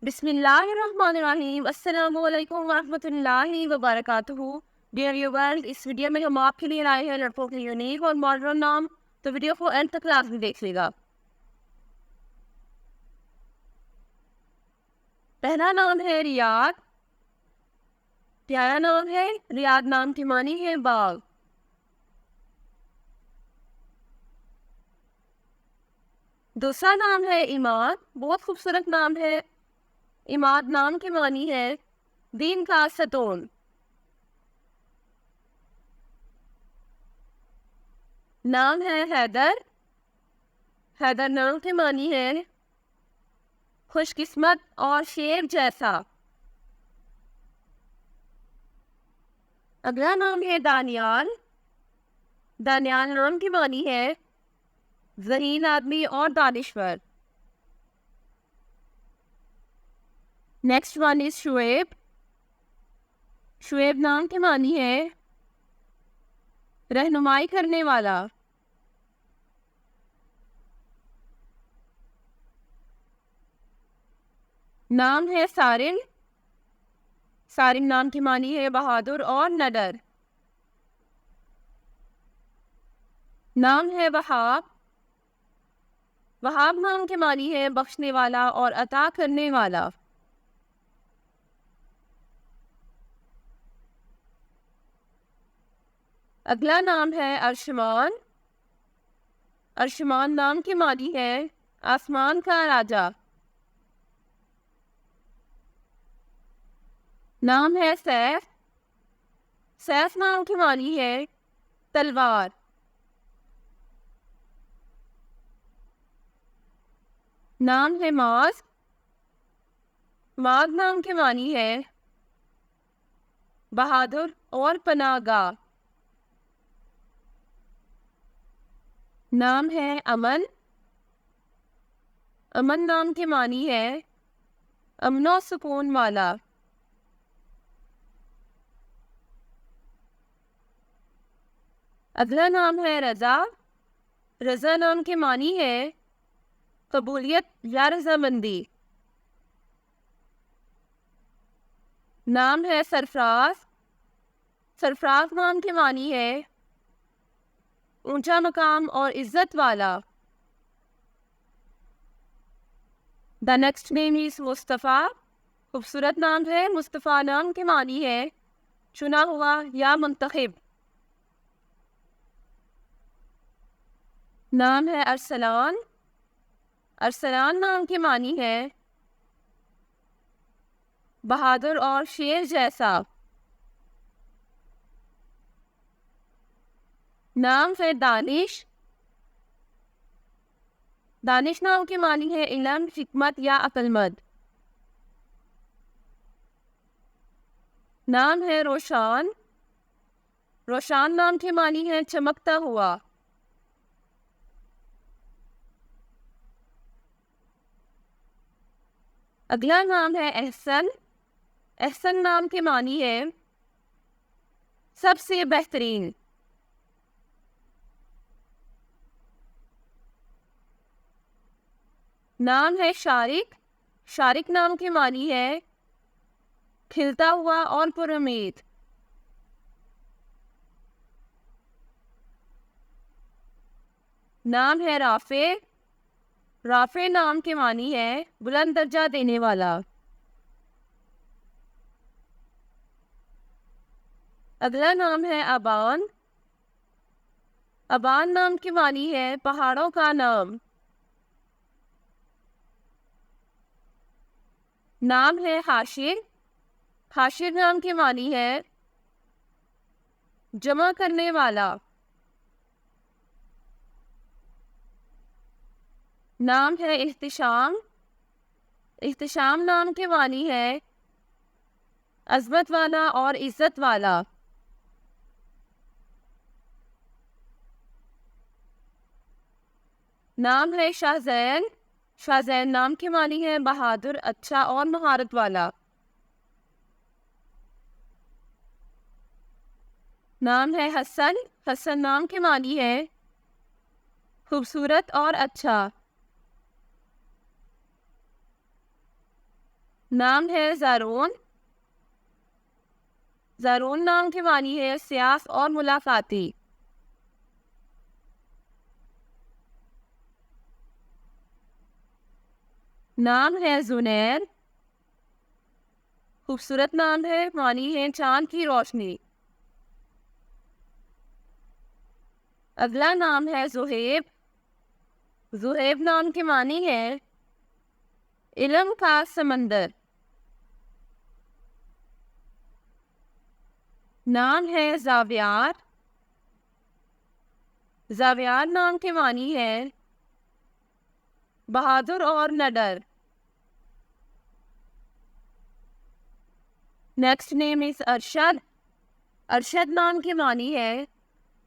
बिस्मिल्लाहिर्रहमानिर्रहीम। अस्सलामु अलैकुम वरहमतुल्लाहि वबरकातुहू। डियर व्यूअर्स, इस वीडियो में हम आपके लिए लाए हैं लड़कों के यूनिक और मॉडर्न नाम, तो वीडियो को एंड तक लाजमी देखिएगा। पहला नाम है रियाद। प्यारा नाम है। रियाद नाम की मानी है बाग। दूसरा नाम है इमाद। बहुत खूबसूरत नाम है। इमाद नाम की मानी है दीन का सतून। नाम है हैदर। हैदर नाम की मानी है खुशकिस्मत और शेर जैसा। अगला नाम है दानियाल। दानियाल नाम की मानी है ज़हीन आदमी और दानिश्वर। Next one is Shoaib. Shoaib नाम की मानी है रहनुमाई करने वाला। नाम है सारिन। सारिन नाम की मानी है बहादुर और नडर। नाम है वहाब। वहाब नाम की मानी है बख्शने वाला और अता करने वाला। अगला नाम है अर्शमान। अर्शमान नाम की मानी है आसमान का राजा। नाम है सैफ। सैफ नाम की मानी है तलवार। नाम है माज। माज नाम की मानी है बहादुर और पनाहगाह। नाम है अमन। अमन नाम की मानी है अमनो सुकून वाला। अगला नाम है रजा। रजा नाम की मानी है कबूलियत या रजामंदी। नाम है सरफराज। सरफराज नाम की मानी है ऊंचा मकाम और इज्जत वाला। The next name is Mustafa. खूबसूरत नाम है। मुस्तफ़ा नाम की मानी है चुना हुआ या मुंतखब। नाम है अरसलान। अरसलान नाम की मानी है बहादुर और शेर जैसा। नाम है दानिश। दानिश नाम की मानी है इल्म, हिकमत या अक्लमंद। नाम है रोशान। रोशान नाम की मानी है चमकता हुआ। अगला नाम है एहसन। एहसन नाम की मानी है सबसे बेहतरीन। नाम है शारिक। शारिक नाम की मानी है खिलता हुआ और पुरुमीद। नाम है राफे। राफे नाम की मानी है बुलंद दर्जा देने वाला। अगला नाम है अबान। अबान नाम की मानी है पहाड़ों का नाम। नाम है हाशिर। हाशिर नाम की मानी है जमा करने वाला। नाम है इह्तिशाम। इह्तिशाम नाम की मानी है अजमत वाला और इज्जत वाला। नाम है शाहजैन। शाहजैन नाम की मानी है बहादुर, अच्छा और महारत वाला। नाम है हसन। हसन नाम की मानी है खूबसूरत और अच्छा। नाम है ज़ारून। ज़ारून नाम की मानी है सियास और मुलाकाती। नाम है जुनैर। खूबसूरत नाम है, मानी है चांद की रोशनी। अगला नाम है जुहेब। जुहेब नाम की मानी है इल्म का समंदर। नाम है जावियार। जावियार नाम की मानी है बहादुर और नडर। Next name is Arshad. Arshad नाम की मानी है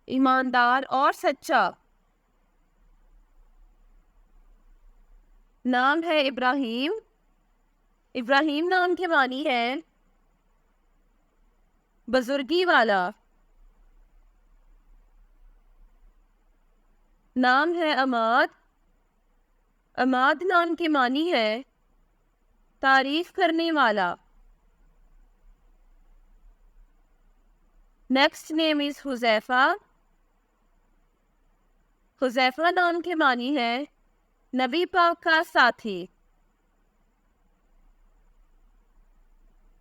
ईमानदार और सच्चा। नाम है इब्राहिम। इब्राहिम नाम की मानी है बुजुर्गी वाला। नाम है अमाद। अमाद नाम की मानी है तारीफ करने वाला। Next name is Huzaifa. Huzaifa नाम की मानी है नबी पाक का साथी।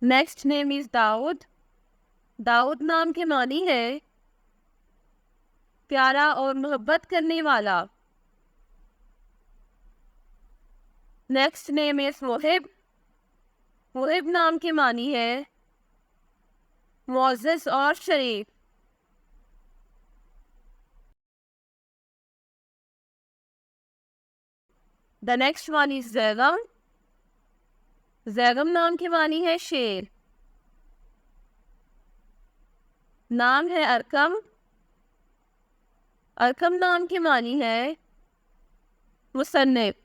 Next name is Dawood. Dawood नाम की मानी है प्यारा और मोहब्बत करने वाला। Next name is Muhib. Muhib नाम की मानी है मुअज़्ज़ज़ और शरीफ। The next one is Zaigham. Zaigham नाम की मानी है शेर। नाम है अरकम। अरकम नाम की मानी है मुसन्निफ।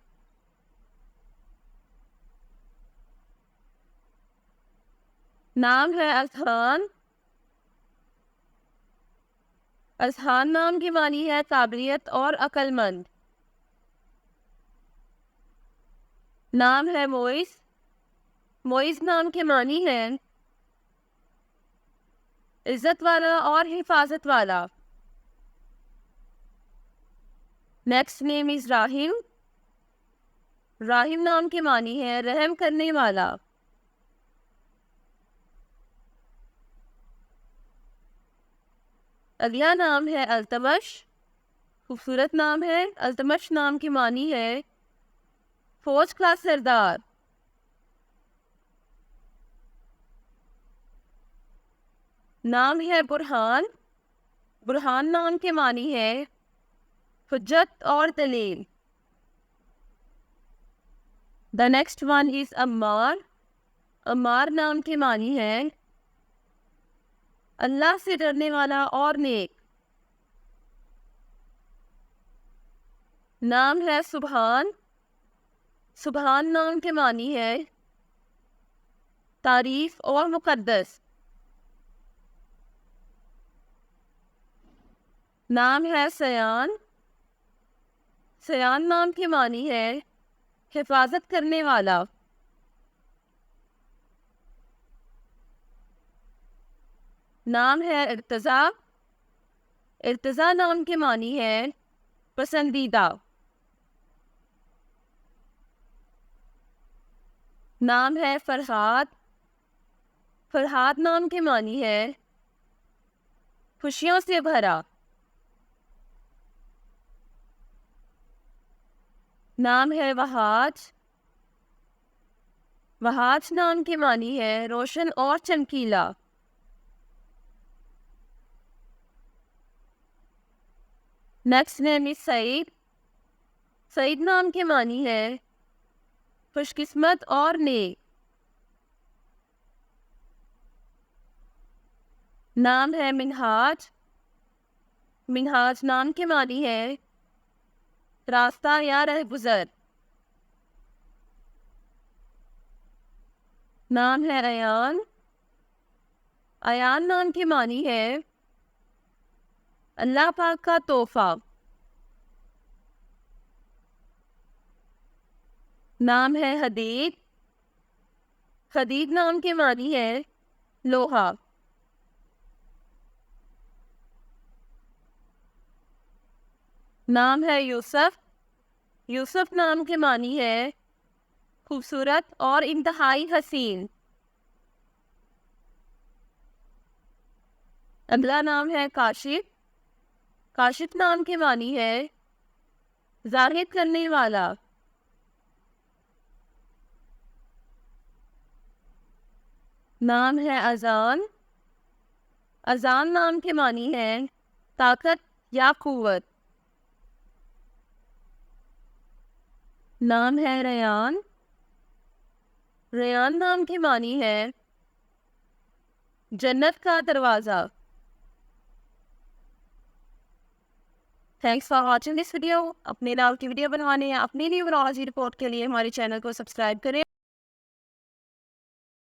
नाम है अजहान। अजहान नाम की मानी है काबिलियत और अक्लमंद। नाम है मोइस। मोइस नाम की मानी है इज्जत वाला और हिफाजत वाला। Next name is Rahim. Rahim नाम की मानी है रहम करने वाला। अगला नाम है अल्तमश। खूबसूरत नाम है। अल्तमश नाम की मानी है फौज का सरदार। नाम है बुरहान। बुरहान नाम की मानी है हुज्जत और दलील। The next one is Ammar. Ammar नाम की मानी है अल्लाह से डरने वाला और नेक। नाम है सुबहान। सुबहान नाम की मानी है तारीफ और मुकद्दस। नाम है सयान। सयान नाम की मानी है हिफाजत करने वाला। नाम है इर्तज़ा। इर्तज़ा नाम की मानी है पसंदीदा। नाम है फरहाद। फरहाद नाम की मानी है खुशियों से भरा। नाम है वहाज। वहाज नाम की मानी है रोशन और चमकीला। Next name is Saeed. Saeed नाम की मानी है खुशकिस्मत और नेक। नाम है मिनहाज। मिनहाज नाम की मानी है रास्ता या रहगुजर। नाम है अयान। अयान नाम की मानी है अल्लाह पाक का तोहफा। नाम है हदीद। हदीद नाम के मानी है लोहा। नाम है यूसुफ। यूसुफ नाम के मानी है खूबसूरत और इंतहाई हसीन। अगला नाम है काशिफ। काशिफ नाम के मानी है जाहिर करने वाला। नाम है अजान। अजान नाम के मानी है ताकत या कुव्वत। नाम है रयान। रयान नाम के मानी है जन्नत का दरवाज़ा। Thanks for watching this video. अपने नाम की वीडियो बनवाने या अपनी न्यूमरोलॉजी रिपोर्ट के लिए हमारे चैनल को सब्सक्राइब करें।